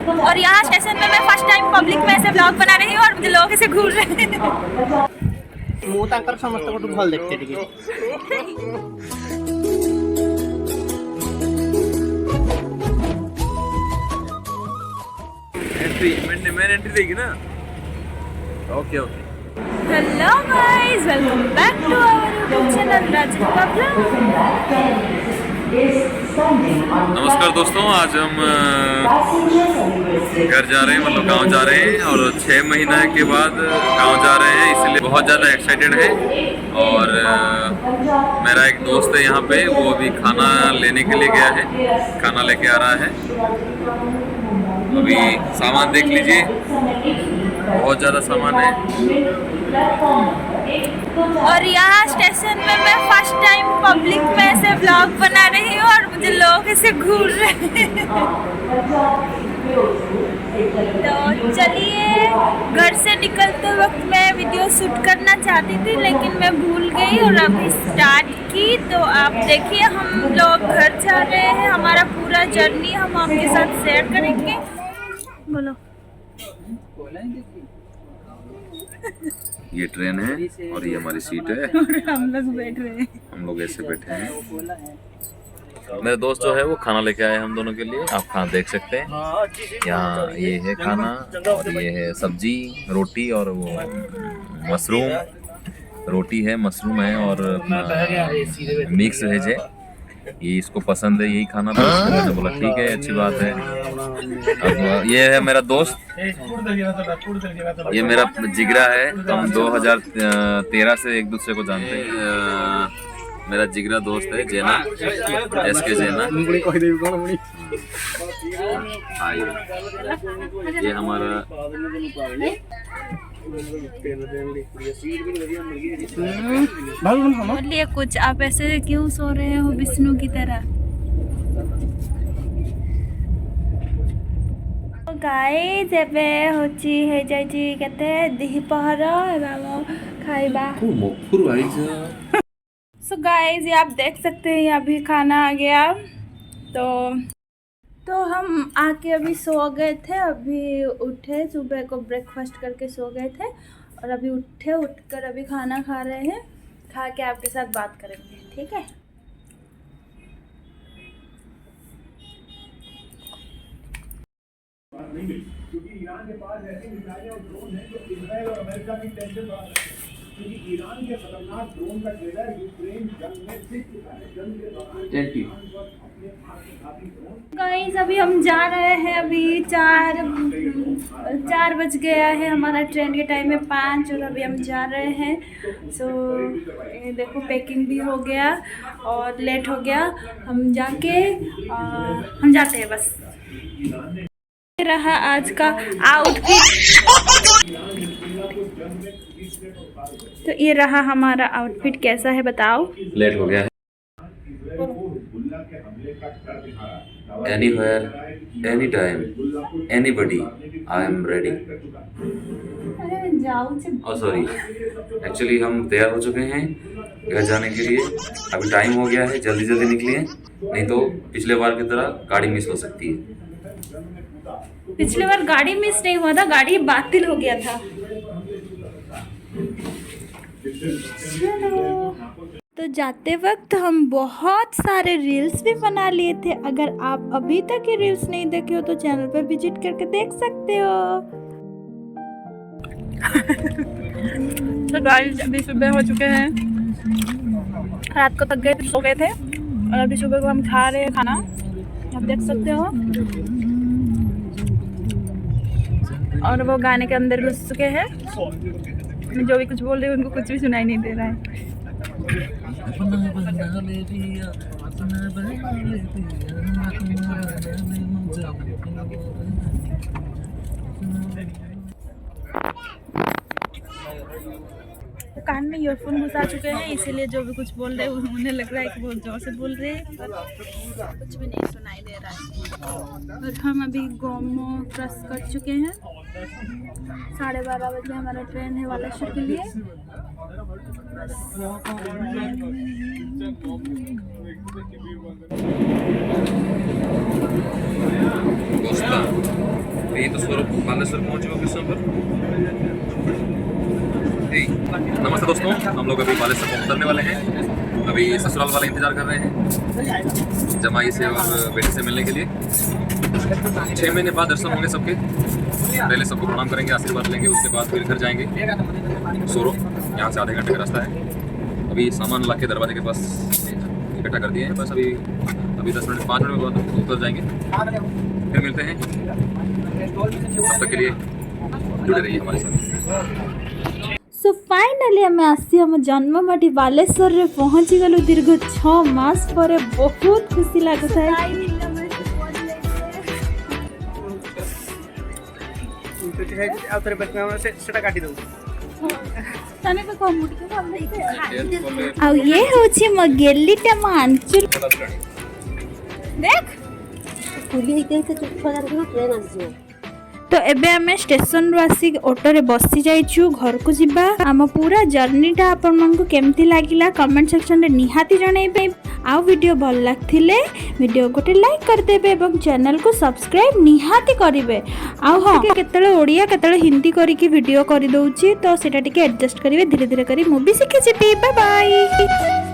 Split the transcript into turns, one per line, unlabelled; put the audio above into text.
और यहाँ स्टेशन में मैं फर्स्ट टाइम पब्लिक में ऐसे ब्लॉग बना रही हूँ और मुझे लोग ऐसे घूर रहे हैं।
ମୁଁ ତାଙ୍କର ସମସ୍ତଙ୍କଠୁ ଭଲ ଦେଖତେ ଟିକେ।
एंट्री मैंने एंट्री देगी ना। Okay okay.
Hello guys, welcome back to our YouTube channel Rajan Babla.
नमस्कार दोस्तों, आज हम घर जा रहे हैं, मतलब गांव जा रहे हैं और 6 महीने के बाद गांव जा रहे हैं, इसलिए बहुत ज़्यादा एक्साइटेड है। और मेरा एक दोस्त है यहाँ पे, वो अभी खाना लेने के लिए गया है, खाना लेके आ रहा है। अभी सामान देख लीजिए, बहुत ज़्यादा सामान है।
और यहाँ स्टेशन में मैं फर्स्ट टाइम पब्लिक में ऐसे ब्लॉग बना रही हूँ और मुझे लोग ऐसे घूर रहे हैं। तो चलिए, घर से निकलते वक्त मैं वीडियो शूट करना चाहती थी लेकिन मैं भूल गई और अभी स्टार्ट की। तो आप देखिए, हम लोग घर जा रहे हैं, हमारा पूरा जर्नी हम आपके साथ शेयर करेंगे। बोलो।
ये ट्रेन है और ये हमारी सीट है
और हम लोग बैठ रहे हैं,
हम लोग ऐसे बैठे हैं। मेरे दोस्त जो है वो खाना लेके आए हम दोनों के लिए, आप खाना देख सकते हैं। यहाँ ये है खाना और ये है सब्जी, रोटी और वो मशरूम। रोटी है, मशरूम है और मिक्स वेज है। ये इसको पसंद है यही खाना, तो मैंने बोला ठीक है, अच्छी बात है। अब ये है मेरा दोस्त, ये मेरा जिगरा है। हम 2013 से एक दूसरे को जानते हैं। मेरा जिगरा दोस्त है जेना, एसके जेना। ये हमारा
बोलिए कुछ। आप ऐसे क्यों सो रहे हो विष्णु की तरह? गाइस, एबे होची हे जाई केते दिपहर एबा खाइबा। सो गाइस, ये आप देख सकते हैं, यहाँ भी खाना आ गया। तो हम आके अभी सो गए थे, अभी उठे, सुबह को ब्रेकफास्ट करके सो गए थे और अभी उठकर अभी खाना खा रहे हैं। खा के आपके साथ बात करेंगे, ठीक है?
क्योंकि ईरान के पास ऐसी मिसाइलें और ड्रोन हैं जो इजराइल और अमेरिका की टेंशन बढ़ा रहे हैं। क्योंकि ईरान के खतरनाक ड्रोन का ट्रेलर यूक्रेन जंग में दिख चुका है। जंग के दौरान
गाइस, अभी हम जा रहे हैं, अभी 4 बज गया है, हमारा ट्रेन के टाइम है 5 और अभी हम जा रहे हैं। सो देखो, पैकिंग भी हो गया और लेट हो गया। हम जाते हैं बस। रहा आज का आउटफिट, तो ये रहा हमारा आउटफिट। कैसा है बताओ?
लेट हो गया है। Anywhere, anytime, anybody, I am ready. Oh sorry, actually हम तैयार हो चुके हैं घर जाने के लिए। अभी टाइम हो गया है, जल्दी जल्दी निकलिए, नहीं तो पिछले बार की तरह गाड़ी मिस हो सकती है।
पिछले बार गाड़ी मिस नहीं हुआ था, गाड़ी बातिल हो गया था। तो जाते वक्त हम बहुत सारे रील्स भी बना लिए थे। अगर आप अभी तक ये रील्स नहीं देखे हो तो चैनल पर विजिट करके देख सकते हो। तो गाइस, अभी सुबह हो चुके हैं, रात को तक गए सो गए थे और अभी सुबह को हम खा रहे हैं खाना, आप देख सकते हो। और वो गाने के अंदर घुस चुके हैं। मैं जो भी कुछ बोल रही हूँ उनको कुछ भी सुनाई नहीं दे रहा है। कान में ईयरफोन घुसा चुके हैं, इसीलिए जो भी कुछ बोल रहे हैं उन्हें लग रहा है कि बहुत जोर से बोल रहे हैं, पर कुछ भी नहीं सुनाई दे रहा है। और हम अभी गोमो क्रॉस कर चुके हैं। 12:30 बजे हमारा ट्रेन है बालेश्वर के लिए।
अभी तो बालेश्वर पहुंचे हो किस पर। नमस्ते दोस्तों, हम लोग अभी बालेश्वर को उतरने वाले हैं। अभी ससुराल वाले इंतजार कर रहे हैं जमाई से और बेटे से मिलने के लिए। 6 महीने बाद दर्शन होंगे सबके। पहले सबको प्रणाम करेंगे, आशीर्वाद लेंगे, उसके बाद फिर घर जाएंगे सोरो। यहाँ से आधे घंटे का रास्ता है। अभी सामान ला के दरवाजे के पास इकट्ठा कर दिए हैं। बस अभी 10 मिनट 5 मिनट बाद उतर जाएंगे। फिर मिलते हैं। तब तक के लिए जुड़े रहिए हमारे साथ।
सो फाइनाली आम आसी आम जन्ममाटी बालेश्वर रे पहुँची गलु दीर्घ 6 मास पर। बहुत खुशी लगुता है। आ ये होची म गेलीटा म आंचल देख
पुली होते चुप कर ट्रेन आसी।
तो एबे आमे स्टेशन रो आसी ऑटो रे बसी जाइछु घर को जिबा। आम पूरा जर्नीटा आपन मन को केमती लागिला कमेंट सेक्शन रे निहाती जणाइबे। आ वीडियो भल लागथिले वीडियो गोटे लाइक कर देबे एवं चैनल को सब्सक्राइब निहाती करिवे। आ हां केतले ओडिया केतले हिंदी करी की वीडियो करि दउची तो सेटा टिके एडजस्ट करिवे। धीरे धीरे करी मूवी सिखि जेबे। Bye bye.